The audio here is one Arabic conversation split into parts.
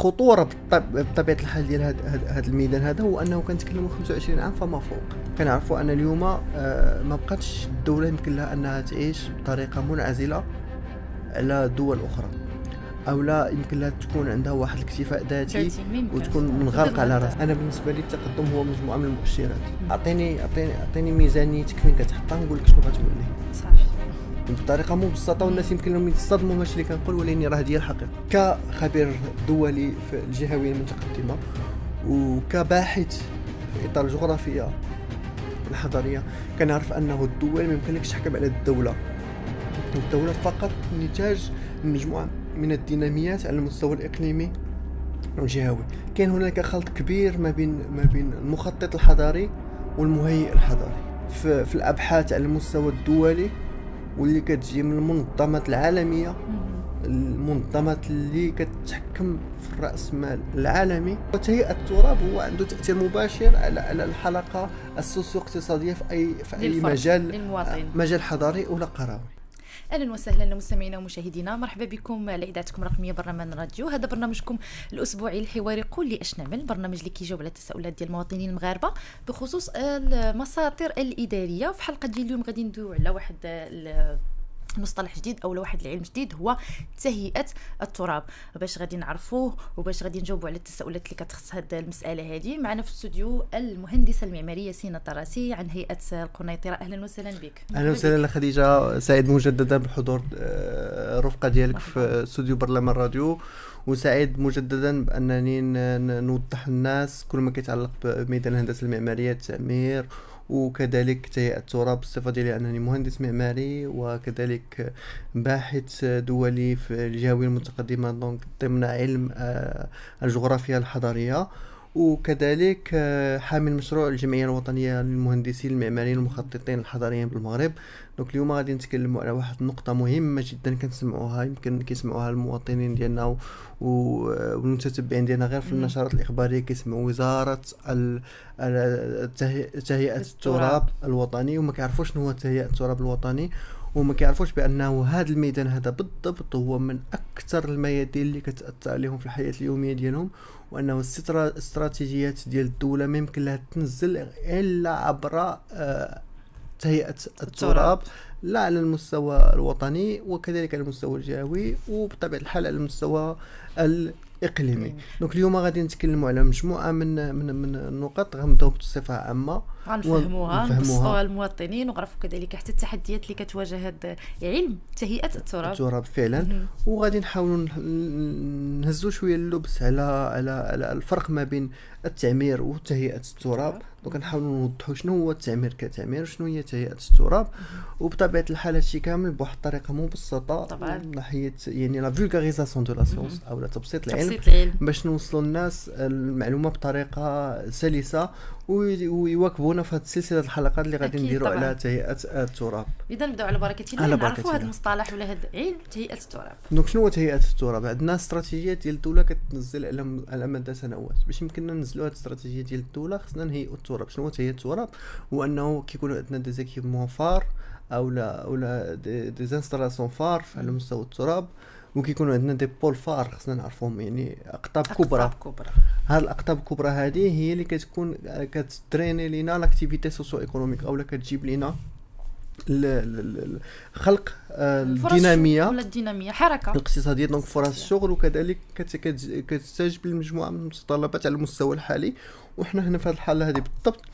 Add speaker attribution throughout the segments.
Speaker 1: الخطوره بطبيعه الحال ديال هذا الميدان هذا هو انه كنتكلموا 25 عام فما فوق. كنعرفوا ان اليوم ما بقاتش الدوله يمكن لها انها تعيش بطريقه منعزله على دول اخرى، او لا يمكن لها تكون عندها واحد الاكتفاء ذاتي وتكون منغلقه على راسها. انا بالنسبه لي التقدم هو مجموعه من المؤشرات. اعطيني ميزانيتك فين كتحطها نقول لك شنو غتولي
Speaker 2: صافي
Speaker 1: بطريقه مبسطه، والناس يمكن لهم يتصدموا ماشي اللي كنقول، ولكن راه هي الحقيقه. كخبير دولي في الجهويه المتقدمه وكباحث في اطار الجغرافيا الحضاريه، كنعرف انه الدول ما يمكنلكش تحكم على الدوله فقط نتاج مجموعه من الديناميات على المستوى الاقليمي والجهوي. كاين هناك خلط كبير ما بين المخطط الحضاري والمهيئ الحضاري في الابحاث على المستوى الدولي، واللي كتجي من المنظمات العالميه، المنظمات اللي كتحكم في الراس مال العالمي. وتهيئه التراب هو عنده تاثير مباشر على الحلقه السوسيو اقتصاديه في اي مجال حضاري ولا قروي.
Speaker 2: اهلا وسهلا لمستمعينا ومشاهدينا، مرحبا بكم على اذاعتكم الرقميه برنامج راديو. هذا برنامجكم الاسبوعي الحواري قول لي اش نعمل، برنامج اللي كيجاوب على التساؤلات ديال المواطنين المغاربه بخصوص المساطر الاداريه. في حلقه ديال اليوم غادي ندويو على واحد مصطلح جديد او واحد العلم جديد، هو تهيئه التراب. باش غادي نعرفوه وباش غادي نجاوبوا على التساؤلات اللي كتخص هذه المساله هذه، معنا في الاستوديو المهندسه المعماريه سينا طراسي عن هيئه القنيطره. اهلا وسهلا بك.
Speaker 1: اهلا وسهلا خديجه، سعيد مجددا بحضور الرفقه ديالك في استوديو برلمان راديو، وسعيد مجددا بانني نوضح الناس كل ما كيتعلق بميدان الهندسه المعماريه، التعمير وكذلك تهيئة التراب، بالصفة ديالي أنني مهندس معماري وكذلك باحث دولي في الجهوية المتقدمة ضمن علم الجغرافيا الحضارية، وكذلك حامل مشروع الجمعية الوطنية للمهندسين المعماريين والمخططين الحضريين بالمغرب. دونك اليوم غادي نتكلموا على واحد النقطة مهمة جدا كنسمعوها، يمكن كيسمعوها المواطنين ديالنا والمتتبعين ديالنا غير في النشرات الإخبارية، كيسمعوا وزارة تهيئة التراب الوطني، وما كيعرفوش شنو هو تهيئة التراب الوطني، وما كيعرفوش بانه هذا الميدان هذا بالضبط هو من اكثر الميادين اللي كتاثر عليهم في الحياه اليوميه ديالهم، وانه الاستراتيجيات ديال الدوله ما يمكن لها تنزل الا عبر تهيئه التراب، لا على المستوى الوطني وكذلك على المستوى الجهوي وبطبيعه الحال على المستوى الاقليمي. دونك اليوم غادي نتكلموا على مجموعه من النقط، غنبداو بصفه عامه
Speaker 2: غنفهموها نبسطوها للمواطنين، وغنعرفوا كذلك حتى التحديات اللي كتواجه هذا علم تهيئه التراب
Speaker 1: فعلا. وغادي نحاولوا نهزوا شويه اللبس على الفرق ما بين التعمير وتهيئه التراب. دونك نحاولوا نوضحوا شنو هو التعمير كتعمير وشنو هي تهيئه التراب، وبطبيعه الحال هادشي كامل بواحد الطريقه مبسطه من ناحيه يعني لا فولغاريزاسيون دو لا سيونس او لا تبسيط العلم، باش نوصلوا الناس المعلومه بطريقه سلسه ويواكبونا في هذه السلسله الحلقات اللي غادي نديروا على تهيئه التراب.
Speaker 2: اذا نبداو على بركه الله نعرفوا هذا المصطلح ولا هذا علم تهيئه التراب.
Speaker 1: دونك شنو هو تهيئه التراب؟ عندنا استراتيجيات ديال الدوله كتنزل على مدى سنوات. باش يمكننا ننزلوا هذه الاستراتيجيه ديال الدوله خصنا نهيئوا التراب. شنو هو تهيئه التراب؟ هو انه كيكونوا عندنا دي زيكيبمون فار او دي انستالاسيون فار على مستوى التراب، وكيكونوا عندنا دي بول فار خصنا نعرفوهم، يعني اقطاب كبرى. هاد الاقطاب الكبرى هذه هي اللي كتكون كتدريني لينا لاكتيفيتي سوسيو ايكونوميك، اولا كتجيب لينا خلق الديناميه
Speaker 2: ولا الديناميه حركه
Speaker 1: الاقتصاديه، دونك فرص الشغل، وكذلك كتستجيب للمجموعه من المتطلبات على المستوى الحالي. وحنا هنا في هذه الحاله هذه بالضبط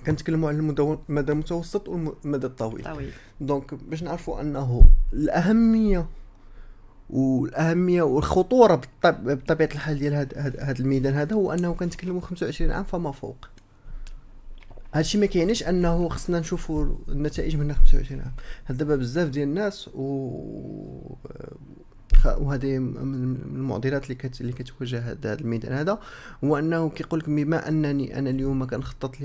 Speaker 1: كنتكلموا على المدى المتوسط والمدى الطويل. دونك باش نعرفوا انه الاهميه والخطوره بطبيعه الحال ديال هذا الميدان هذا هو انه كنتكلموا 25 عام فما فوق. هادشي ما كيعنيش انه خصنا نشوفوا النتائج من 25 عام. دابا بزاف ديال الناس وهذه من المعضلات اللي كتواجه هذا الميدان هذا، هو انه كيقول لك بما انني انا اليوم كنخطط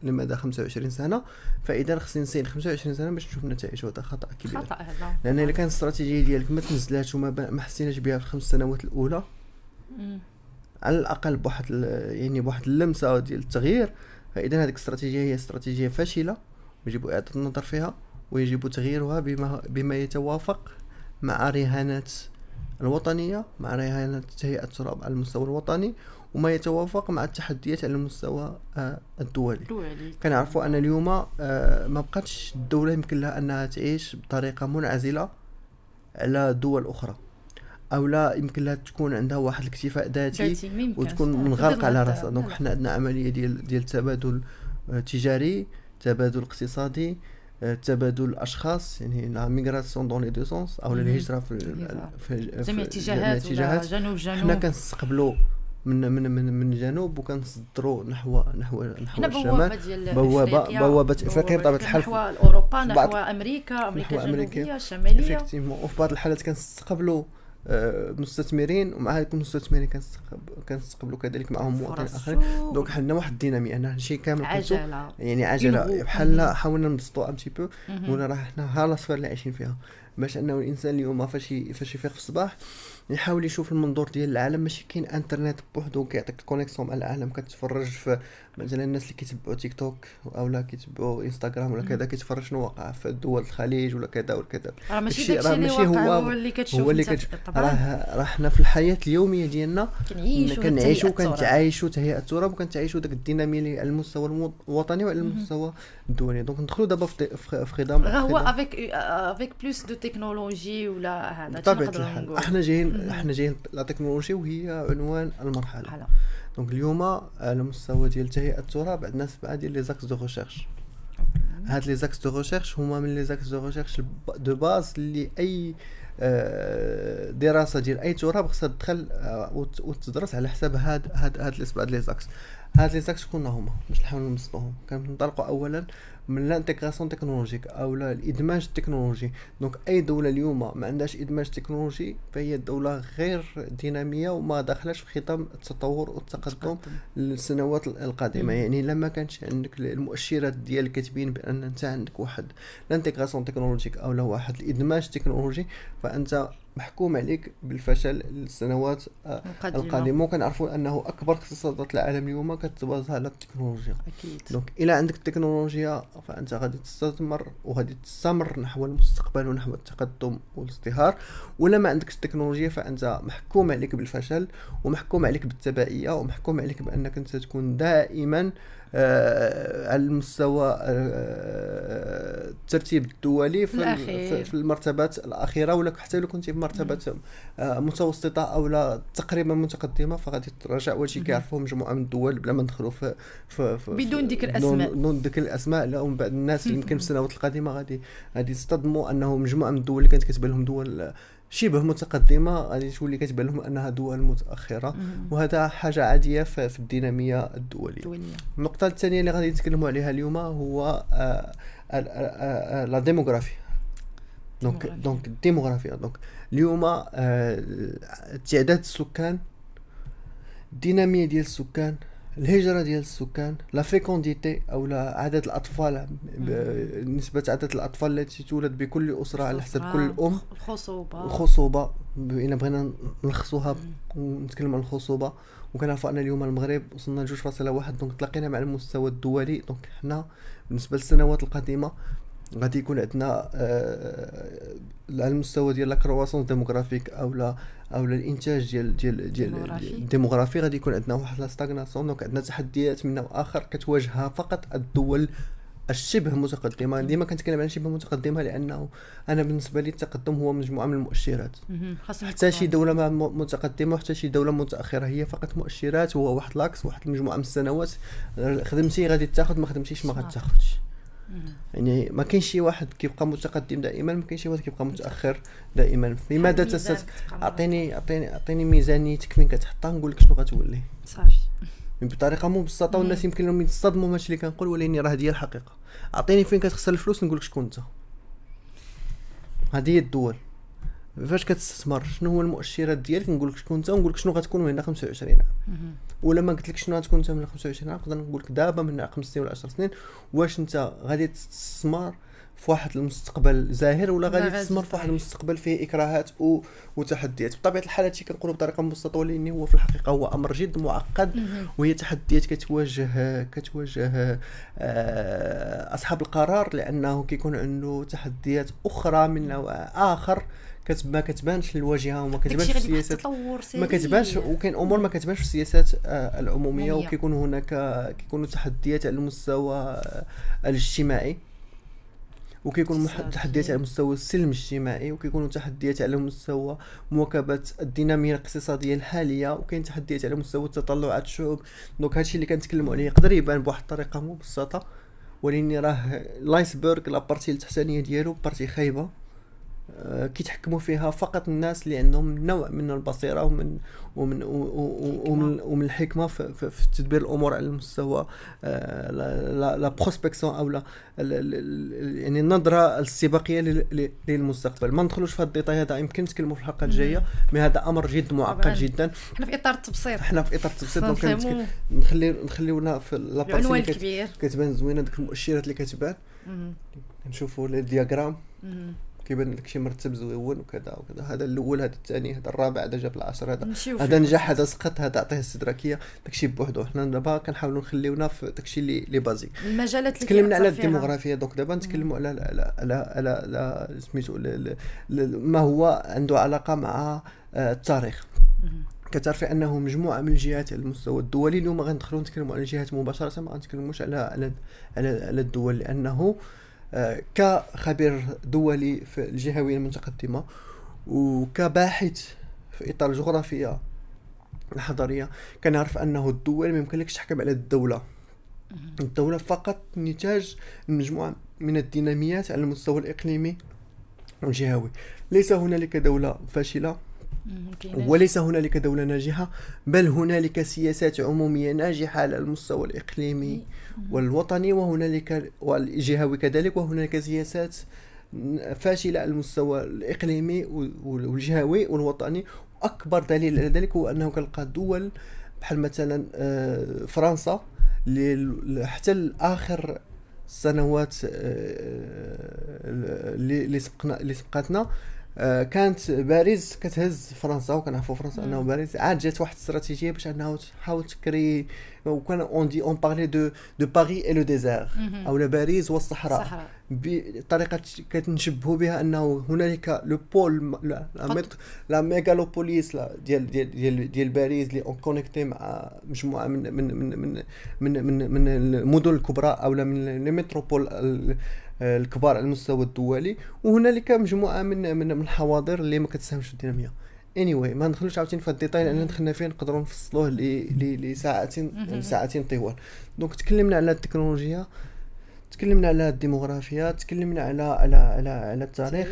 Speaker 1: لمدى 25 سنه، فاذا خصني نسير 25 سنه باش نشوف النتائج. وهذا خطا كبير، لان الا كانت الاستراتيجيه ديالك ما تنزلاتش وما حسيناش بها في 5 سنوات الاولى على الاقل بواحد اللمسه ديال التغيير، فاذا هذيك الاستراتيجيه هي استراتيجيه فاشله، ويجب اعاده النظر فيها ويجب تغييرها بما يتوافق مع رهانات الوطنيه مع رهان تهيئه التراب على المستوى الوطني، وما يتوافق مع التحديات على المستوى الدولي. كنعرفوا ان اليوم ما بقاتش الدوله يمكن لها انها تعيش بطريقه منعزله على دول اخرى، او لا يمكن لها تكون عندها واحد الاكتفاء ذاتي وتكون منغلقه على راسها. دونك حنا عندنا عمليه ديال التبادل تجاري، تبادل اقتصادي، تبادل الاشخاص، يعني لا ميغراسيون دون لي دو سونس، او الهجره في
Speaker 2: جميع اتجاهات جنوب
Speaker 1: حنا كنستقبلوا من الجنوب وكنصدروا نحو الشمال، بوابه افريقيا بطبيعه الحال،
Speaker 2: نحو اوروبا، نحو امريكا الجنوبيه الشماليه.
Speaker 1: وفي بعض الحالات كنستقبلوا مستثمرين، ومع هاد المستثمرين كنستقبلوا كذلك معهم مواطنين اخرين. دونك حنا واحد الديناميه، انا هادشي كامل عجله بحال حاولنا نبسطوا ان تي بو، ولا راه حنا ها لاصفر اللي عايشين فيها، باش انه الانسان اليوم فاش يفيق في الصباح يحاول يشوف المنظور ديال العالم. ماشي كاين انترنت بوحدو كيعطيك الكونيكسيون مع العالم، كتفرج في مثلا الناس اللي كيتبعوا تيك توك اولا كيتبعوا انستغرام ولا كذا، كيتفرج شنو واقع في دول الخليج ولا كذا وكذا.
Speaker 2: راه ماشي هو اللي كتشوف
Speaker 1: راه حنا في الحياه اليوميه ديالنا كنعيشوا تهيئه التراب، وكنعيشوا داك الديناميه على المستوى الوطني وعلى المستوى الدولي. دونك ندخلوا دابا في خضم
Speaker 2: هو افيك بلوس دو تكنولوجي ولا هذا
Speaker 1: بطبيعه الحال. احنا جايين لا تكنولوجي وهي عنوان المرحله. دونك اليوم على مستوى ديال تهيئه التراب عندنا 7 ديال لي زاكس دو ريشيرش. هاد لي زاكس دو ريشيرش هما من لي زاكس دو ريشيرش دو باز اللي اي دراسه ديال اي تراب خصها تدخل وتدرس على حساب هاد لي 7 لي زاكس. هاد لي زاكس كنا هما باش نحاولوا نبسطوهم. كنطلقوا اولا من الانتيغراسيون تكنولوجيك او الادماج التكنولوجي. دونك اي دوله اليوم ما عندهاش ادماج تكنولوجي فهي دوله غير ديناميه وما داخلاش في خطام التطور والتقدم للسنوات القادمه. يعني لما كانش عندك المؤشرات ديالك كتبين بان انت عندك واحد الانتيغراسيون تكنولوجيك او واحد الادماج تكنولوجي، فانت محكوم عليك بالفشل للسنوات القادمه. وكنعرفوا انه اكبر اقتصادات العالم اليوم كتباز على التكنولوجيا.
Speaker 2: اكيد.
Speaker 1: دونك الى عندك التكنولوجيا فانت غادي تستثمر وغادي تستمر نحو المستقبل ونحو التقدم والازدهار. ولا ما عندكش التكنولوجيا فانت محكوم عليك بالفشل ومحكوم عليك بالتبعيه ومحكوم عليك بانك انت تكون دائما على المستوى الترتيب الدولي في المرتبات الاخيره، ولا حتى لو كنتي في مرتبه متوسطه او لا تقريبا متقدمه فغادي ترجع. وشي كيعرفوه مجموعه من الدول بلا ما ندخلوا في
Speaker 2: بدون ذكر الاسماء،
Speaker 1: بدون ذكر الاسماء. لا ومن بعد الناس اللي يمكن في السنوات القادمه غادي يصطدموا انه مجموعه من الدول اللي كانت كتبان لهم دول شبه متقدمه غادي تولي كتبان لهم انها دول متاخره. وهذا حاجه عاديه في الديناميه الدوليه. النقطه الثانيه اللي غادي نتكلموا عليها اليوم هو لا ديموغرافي. دونك الديموغرافيا. دونك اليوم تعداد السكان، الديناميه ديال السكان، الهجره ديال السكان، لا فيكونديتي او لا عدد الاطفال، نسبه عدد الاطفال التي تولد بكل اسره على حسب كل ام، الخصوبه الا بغينا نلخصوها ونتكلم عن الخصوبه. وكنعرفوا ان اليوم المغرب وصلنا ل 2.1. دونك تلاقينا مع المستوى الدولي. دونك حنا بالنسبه للسنوات القادمه غادي يكون عندنا على المستوى ديال لا كرواسونس ديموغرافيك او الانتاج ديال الديموغرافي غادي يكون عندنا واحد لا ستاغناسيون. دونك عندنا تحديات من نوع اخر كتواجهها فقط الدول الشبه متقدمه. ديما كنتكلم عن شبه متقدمه لانه انا بالنسبه لي التقدم هو مجموعه من المؤشرات. حتى شي دوله متقدمه وحتى شي دوله متاخره هي فقط مؤشرات. هو واحد لاكس، واحد المجموعه من السنوات خدمتي غادي تاخذ، ما خدمتيش ما غاتاخذش. يعني ما كاينش شي واحد كيبقى متقدم دائما، ما كاينش شي واحد كيبقى متاخر دائما. لماذا اعطيني ميزانيتك فين كتحطها نقول لك شنو غتولي
Speaker 2: صافي
Speaker 1: بطريقه مبسطه. والناس يمكن لهم يتصدموا ماشي اللي كنقول، ولكن راه هذه الحقيقه. اعطيني فين كتخسر الفلوس نقول لك شكون انت. هذه هي الدول فاش كتستثمر شنو هو المؤشرات ديالك نقول لك شكون انت ونقول لك شنو غتكون من 25 عام. ولا ما قلت لك شنو غتكون انت من 25 عام نقدر نقول لك دابا من 5 سنين ولا 10 سنين واش انت غادي تستثمر في واحد المستقبل زاهر ولا
Speaker 2: لا
Speaker 1: غادي
Speaker 2: غادي
Speaker 1: تستمر في واحد
Speaker 2: طيح.
Speaker 1: المستقبل فيه اكراهات وتحديات. بطبيعه الحال هادشي كنقولوا بطريقه مبسطه، ولكن هو في الحقيقه هو امر جد معقد، وهي تحديات كتواجه اصحاب القرار، لانه كيكون عنده تحديات اخرى من نوع اخر ما كتبانش للواجهه وما كتبانش
Speaker 2: داكشي
Speaker 1: في
Speaker 2: غادي واحد
Speaker 1: السياسات،
Speaker 2: التطور سريع.
Speaker 1: ما كتبانش، وكاين امور ما كتبانش في السياسات العموميه،
Speaker 2: عمومية.
Speaker 1: وكيكون هناك كيكونوا تحديات على المستوى الاجتماعي، وكيكون
Speaker 2: اقتصادي.
Speaker 1: تحديات على مستوى السلم الاجتماعي، وكيكونوا تحديات على مستوى مواكبه الديناميه الاقتصاديه الحاليه، وكاين تحديات على مستوى تطلعات الشعوب. دونك هادشي اللي كنتكلموا عليه يقدر يبان بواحد الطريقه مبسطه، ولكن راه لايسبرغ لابارتي التحتانيه ديالو بارتي خايبه كيتحكموا فيها فقط الناس اللي عندهم نوع من البصيره ومن الحكمه في تدبير الامور على المستوى لا بروسبكسيون او لا يعني النظره الاستباقيه للمستقبل. ما ندخلوش في هذا الديتاي هذا، يمكن نتكلموا في الحلقه الجايه، مي هذا امر جد معقد
Speaker 2: طبعاً.
Speaker 1: جدا.
Speaker 2: حنا في اطار التبسيط.
Speaker 1: حنا في اطار التبسيط، دونك
Speaker 2: فنفهموا
Speaker 1: نخليونا في لابارتي
Speaker 2: العنوان
Speaker 1: اللي
Speaker 2: الكبير.
Speaker 1: كتبان زوينه، ديك المؤشرات اللي كتبان، نشوفوا لي دياغرام كيبان داكشي مرتب زوين وكذا وكذا. هذا الاول، هذا الثاني، هذا الرابع، هذا جاب العشر، هذا نجح، هذا سقط، هذا عطيه استدراكيه، داكشي بوحدو. حنا دابا كنحاولوا نخليونا في داكشي اللي بازيك.
Speaker 2: المجالات اللي
Speaker 1: تكلمنا على
Speaker 2: كيأثر فيها.
Speaker 1: الديموغرافيا، دونك دابا نتكلموا على سميتو ما هو عنده علاقه مع التاريخ. كتعرفي انه مجموعه من الجهات على المستوى الدولي، اليوم غندخلوا نتكلموا على الجهات مباشره، ما غنتكلموش على الدول، لانه كخبير دولي في الجهوية المتقدمة وكباحث في إطار الجغرافيا الحضارية، كنعرف أنه الدول ما يمكنلكش تحكم على الدولة. الدولة فقط نتاج مجموعة من الديناميات على المستوى الإقليمي والجهوي. ليس هنالك دولة فاشلة وليس هنالك دولة ناجحة، بل هنالك سياسات عمومية ناجحة على المستوى الإقليمي والوطني، وهنالك والجهوي كذلك، وهنالك سياسات فاشلة على المستوى الإقليمي والجهوي والوطني. أكبر دليل على ذلك هو أنه كنلقى دول بحال مثلا فرنسا حتى آخر السنوات اللي سبقتنا كانت باريس كتهز فرنسا، وكنعرفوا فرنسا انه باريس عاد جات واحد الاستراتيجيه باش انها تحاول تكري، وكان اون بارلي دو باري اي لو ديزير، او باريس والصحراء، بطريقه كتنشبهوا بها انه هنالك لو بول لا ميغالوبوليس ديال باريس اللي اون كونيكتي مع مجموعه من المدن الكبرى او من الميتروبول الكبار على المستوى الدولي، وهنالك مجموعه من الحواضر اللي ما كتساهمش في الديناميه. anyway ما ندخلوش عاوتاني في الديتاي، لان دخلنا فيه نقدروا نفصلوه لساعتين طوال. دونك تكلمنا على التكنولوجيا، تكلمنا على الديموغرافيا، تكلمنا على التاريخ.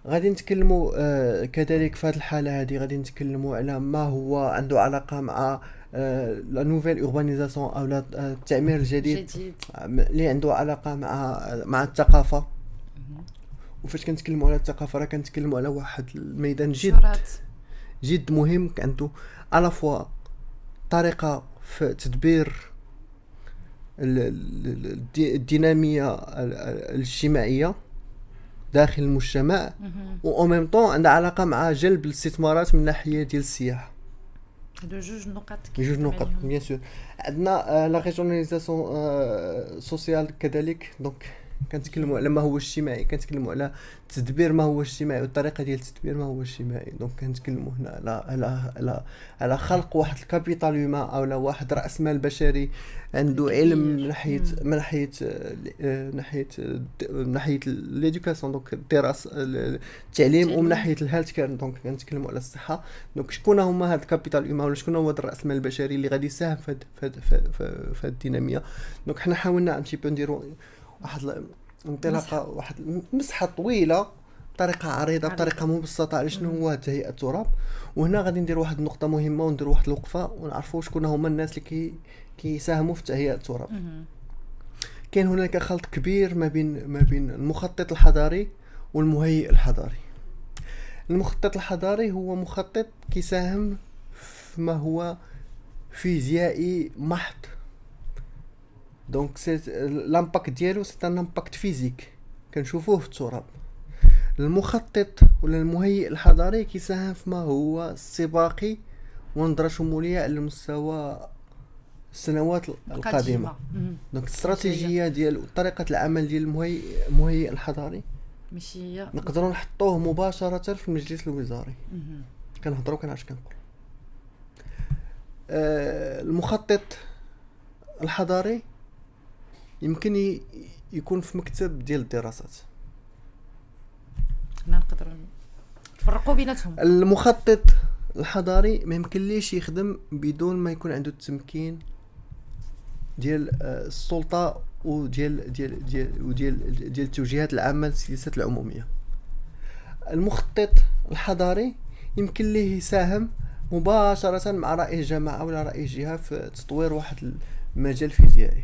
Speaker 1: غادي نتكلموا كذلك في هذه الحاله هذه غادي نتكلموا على ما هو عنده علاقه مع لا نوفيل اوربانيزاسيون او التعمير الجديد اللي عنده علاقه مع الثقافه. وفاش كنتكلموا على الثقافه راه كنتكلموا على واحد الميدان جد مهم، عنده على فوا طريقه في تدبير الديناميه الاجتماعيه داخل المجتمع، و ميم طون عندها علاقه مع جلب الاستثمارات من ناحيه ديال السياحه.
Speaker 2: هادو جوج
Speaker 1: نقط بيان سور. عندنا لا ريجوناليزاسيون سوسيال كذلك، دونك كنتكلموا على ما هو اجتماعي، كنتكلموا على تدبير ما هو اجتماعي والطريقه ديال تدبير ما هو اجتماعي. دونك كنتكلموا هنا على خلق واحد الكابيتال هيومان او واحد راس مال بشري عنده علم من ناحيه ليدوكاسيون، دونك الدراسه التعليم، ومن ناحيه الهيلث كير. دونك كنتكلموا على الصحه. دونك شكون هما هاد الكابيتال هيومان ولا شكون هو هذا راس المال البشري اللي غادي يساهم في الديناميه. دونك حنا حاولنا ان تيبو نديروا واحد انطلاقه، واحد مسحه طويله بطريقه عريضه بطريقه مبسطه على شنو هو تهيئه التراب. وهنا غادي ندير واحد النقطه مهمه وندير واحد الوقفه ونعرفوا شكون هما الناس اللي كيساهموا في تهيئه التراب. كاين هناك خلط كبير ما بين المخطط الحضاري والمهيئ الحضاري. المخطط الحضاري هو مخطط كيساهم فيما هو فيزيائي محض، دونك سي لامباكت ديالو سي ان امباكت فيزيك كنشوفوه في التراب. المخطط ولا المهيئ الحضري كيساهم فيما هو استباقي ونظرة شمولية على مستوى السنوات القادمة. دونك الاستراتيجية ديال طريقة العمل ديال المهيئ الحضري
Speaker 2: ماشي
Speaker 1: نقدروا نحطوه مباشرة في المجلس الوزاري. كنهضروا كنعرف كنقول المخطط الحضري يمكن يكون في مكتب ديال الدراسات.
Speaker 2: نقدروا نفرقوا بيناتهم.
Speaker 1: المخطط الحضاري ما يمكنليش يخدم بدون ما يكون عنده التمكين ديال السلطه وديال التوجيهات العامه للسياسات العموميه. المخطط الحضاري يمكن ليه يساهم مباشره مع رئيس جماعه ولا رئيس جهه في تطوير واحد المجال فيزيائي.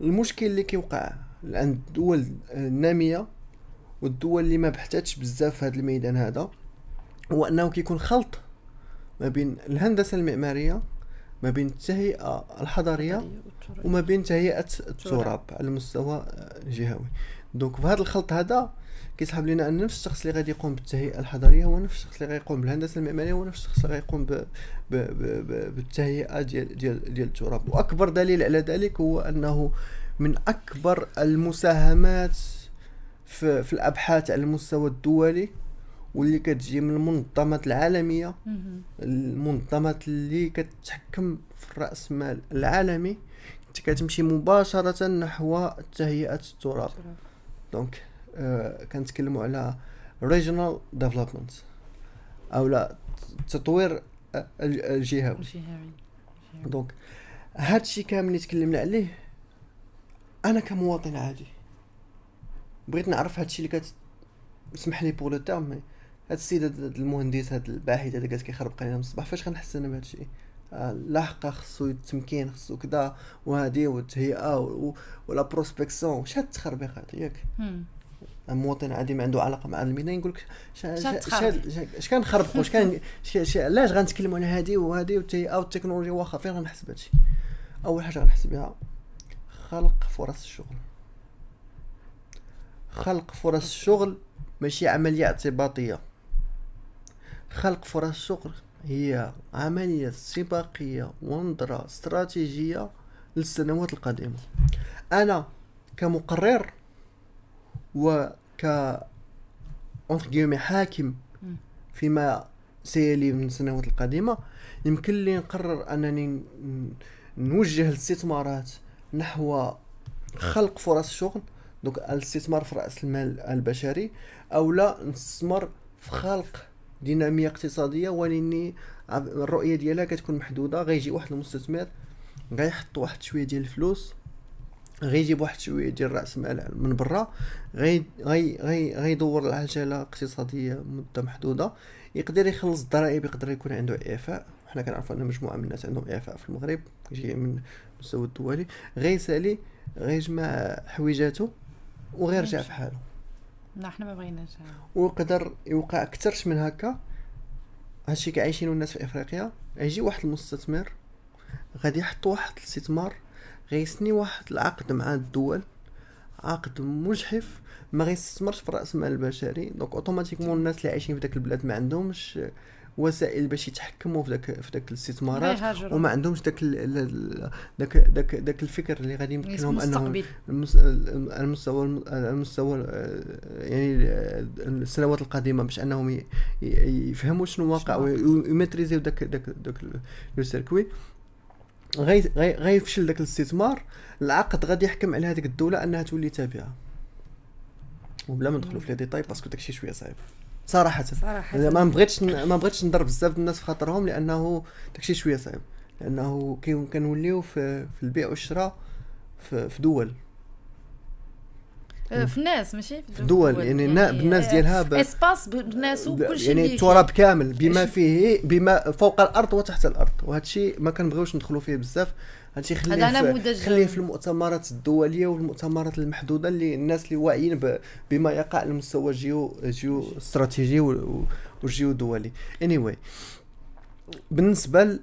Speaker 1: المشكل اللي كيوقع عند الدول الناميه والدول اللي ما بحثتش بزاف في هذا الميدان هذا هو انه كيكون خلط ما بين الهندسه المعماريه، ما بين التهيئه الحضاريه، وما بين تهيئه التراب على المستوى الجهوي. دونك في هذا الخلط هذا كيسحب لنا ان نفس الشخص اللي غادي يقوم بالتهيئه الحضاريه هو نفس الشخص اللي غيقوم بالهندسه المعماريه هو نفس الشخص اللي غيقوم بالتهيئه ديال التراب. واكبر دليل على ذلك هو انه من اكبر المساهمات في الابحاث على المستوى الدولي واللي كتجي من المنظمات العالميه، المنظمات اللي كتحكم في الراس مال العالمي، كتمشي مباشره نحو تهيئه التراب. دونك كنتكلموا على regional development او لا تطوير الجهوي. دونك هادشي كامل اللي تكلمنا عليه انا كمواطن عادي بغيت نعرف هادشي اللي اسمح لي بور لو تيرم. هاد السيد المهندس هاد الباحث هذا جالس كيخربق علينا من الصباح، فاش غنحس انا بهادشي؟ لاحقا خصو التمكين، خصو كذا وهادي والتهيئه ولا بروسبكسيون. واش هاد التخربيق هذا ياك مواطن عادي ما عنده علاقه مع الميدان يقول لك اش كنخربقوا اش كان علاش غنتكلموا على هادي وهادي والتهيئه والتكنولوجيا؟ واخا فين غنحس بهادشي؟ اول حاجه غنحس بها خلق فرص الشغل. خلق فرص الشغل ماشي عمليه اعتباطيه. خلق فرص الشغل هي عمليه سباقيه ونظره استراتيجيه للسنوات القادمه. انا كمقرر وك حاكم فيما سيلي من السنوات القادمه يمكن لي نقرر انني نوجه الاستثمارات نحو خلق فرص شغل. دونك الاستثمار في راس المال البشري او لا نستثمر في خلق ديناميه اقتصاديه، ولكن الرؤيه ديالها كتكون محدوده. غيجي واحد المستثمر غيحط واحد شويه ديال الفلوس، غيجيب واحد شويه ديال راس مال من برا، غيدور العجله اقتصاديه مده محدوده، يقدر يخلص الضرائب، يقدر يكون عنده اعفاء. حنا كنعرفوا ان مجموعه من الناس عندهم اعفاء في المغرب جاي من المستوى الدولي، غيسالي غيجمع حويجاته وغيرجع في حاله.
Speaker 2: لا حنا ما بغيناش
Speaker 1: ويقدر يوقع اكثرش من هكا. هادشي كعايشينو الناس في افريقيا. يجي واحد المستثمر غادي يحط واحد الاستثمار، غيسني واحد العقد مع الدول، عقد مجحف، ما غيستثمرش في راس المال البشري. دونك اوتوماتيكمون الناس اللي عايشين في داك البلاد ما عندهمش وسائل باش يتحكموا في داك الاستثمارات، وما عندهمش داك الفكر اللي غادي يمكنهم انهم المستوى يعني السنوات القادمه باش انهم يفهموا شنو واقع ويماتريزيو داك لو سيركوي. غيفشل داك الاستثمار، العقد غادي يحكم على هذيك الدوله انها تولي تابعه. وبلا ما ندخلوا في لي ديتاي باسكو داكشي شويه صعيب صراحه. ما بغيتش نضرب بزاف الناس في خاطرهم، لانه داكشي شويه صعيب، لانه كنوليو في البيع والشراء في دول،
Speaker 2: في الناس ماشي
Speaker 1: في الدول يعني بالناس ديالها
Speaker 2: اسباس بالناس وكلشي
Speaker 1: يعني التراب كامل بما فيه بما فوق الارض وتحت الارض. وهذا الشيء ما كنبغيوش ندخلوا فيه بزاف. هادشي خليه في المؤتمرات الدوليه والمؤتمرات المحدوده اللي الناس اللي واعيين بما يقع على المستوى الجيو استراتيجي والجيو دولي. anyway بالنسبه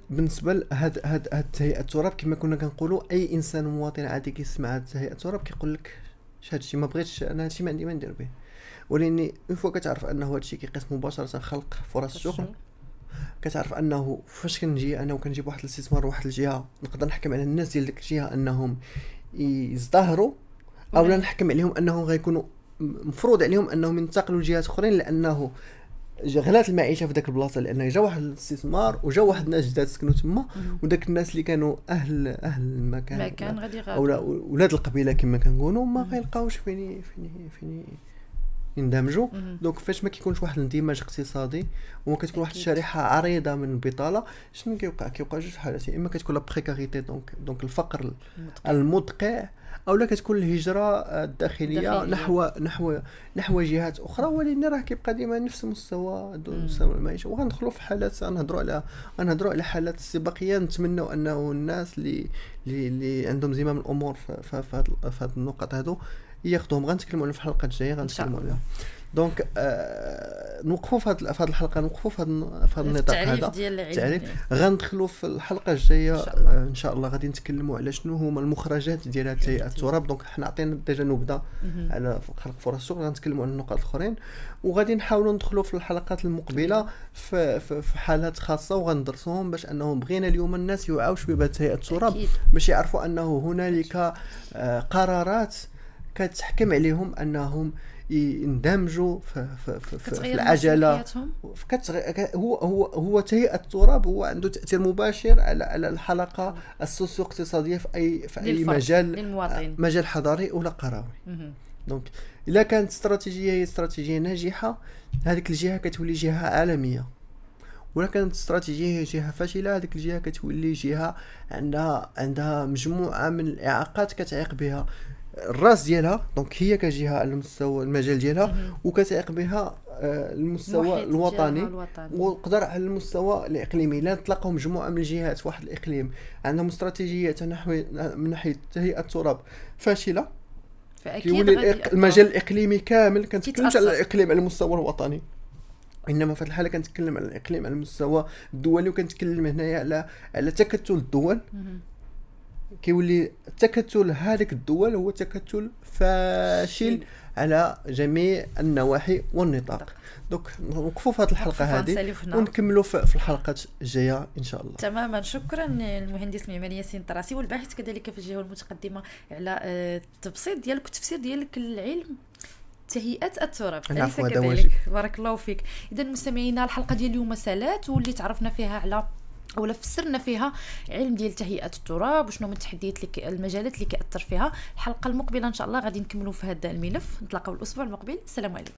Speaker 1: هاد تهيئه التراب كما كنا كنقولوا، اي انسان مواطن عادي كيسمع هاد تهيئه التراب كيقول لك هادشي ما بغيتش انا، هادشي ما عندي ما ندير به. ولاني اون فوا كتعرف انه هادشي كيقيس مباشره خلق فرص الشغل، كتعرف انه فاش كنجي انا وكنجيب واحد الاستثمار واحد الجهه نقدر نحكم على الناس ديال ديك الجهه انهم يزدهروا، او لا نحكم عليهم انهم غيكونوا مفروض عليهم انهم ينتقلوا لجهات اخرين، لانه غلات المعيشه في داك البلاصه، لان جا واحد الاستثمار وجا واحد الناس جداد سكنوا تما، وداك الناس اللي كانوا اهل المكان
Speaker 2: ما كان غادي
Speaker 1: او ولاد القبيله كما كنقولوا ما غيلقاوش فين يندمجوا. دونك فاش ما كيكونش واحد الاندماج اقتصادي وما كتكون واحد الشريحه عريضه من البطاله، شنو كيوقع جوج حالات، يا اما كتكون لا بريكاريتي دونك الفقر المدقع، او لا كتكون الهجره الداخليه نحو جهات اخرى، ولكن راه كيبقى ديما نفس مستوى المعيشه. وغندخلوا في حالات غنهضروا على حالات استباقيه، نتمنوا انه الناس اللي عندهم زمام الامور في هذه النقط هادو ياخذوهم. غنتكلموا عليهم في الحلقه الجايه، غنتكلموا عليها. دونك نوقفوا في هذه الحلقه، نوقفوا في هذا النطاق هذا التعريف. غندخلوا في الحلقه الجايه ان شاء الله غادي نتكلموا على شنو هما المخرجات ديال تهيئه التراب. دونك حنا عطينا ديجا نبذه على خلق فرص الشغل، غنتكلموا على النقاط الاخرين، وغادي نحاولوا ندخلوا في الحلقات المقبله في حالات خاصه وغندرسوهم، باش انهم بغينا اليوم الناس يوعوا شويه بتهيئه التراب، باش يعرفوا انه هنالك قرارات كتحكم عليهم انهم يندمجوا في العجله. هو تهيئه التراب هو عنده تاثير مباشر على الحلقه السوسيو اقتصاديه في اي مجال حضاري ولا قروي. دونك الا كانت استراتيجيه هي استراتيجيه ناجحه، هذيك الجهه كتولي جهه عالميه، ولا كانت استراتيجيه هي جهه فاشله، هذيك الجهه كتولي جهه عندها مجموعه من الاعاقات كتعيق بها الراس ديالها. دونك هي كجهه على مستوى المجال ديالها، وكتعيق بها المستوى الوطني، وقدر على المستوى الاقليمي. لا تلاقوا مجموعه من الجهات في واحد الاقليم عندهم استراتيجيه من ناحيه تهيئه التراب فاشله، كيولي المجال الاقليمي كامل. كنتكلمش على الاقليم على المستوى الوطني، انما في الحاله كنتكلم على الاقليم على المستوى الدولي، وكنتكلم هنايا على تكتل الدول. كيولي تكتل هذيك الدول هو تكتل فاشل على جميع النواحي والنطاق. دوك نوقفوا في هذه الحلقه هذه ونكملوا في الحلقات الجايه ان شاء الله.
Speaker 2: تماما، شكرا المهندس المعماري ياسين الطراسي، والباحث كذلك في الجهه المتقدمه على التبسيط ديالك والتفسير ديالك للعلم تهيئة التراب. أليس كذلك؟ بارك الله فيك. إذا مستمعينا، الحلقه ديال اليوم سالات، واللي تعرفنا فيها على ولا فسرنا فيها علم ديال تهيئة التراب وشنو من التحديات المجالات اللي كيأثر فيها. الحلقه المقبله ان شاء الله غادي نكملوا في هذا الملف. نتلاقاو الاسبوع المقبل. السلام عليكم.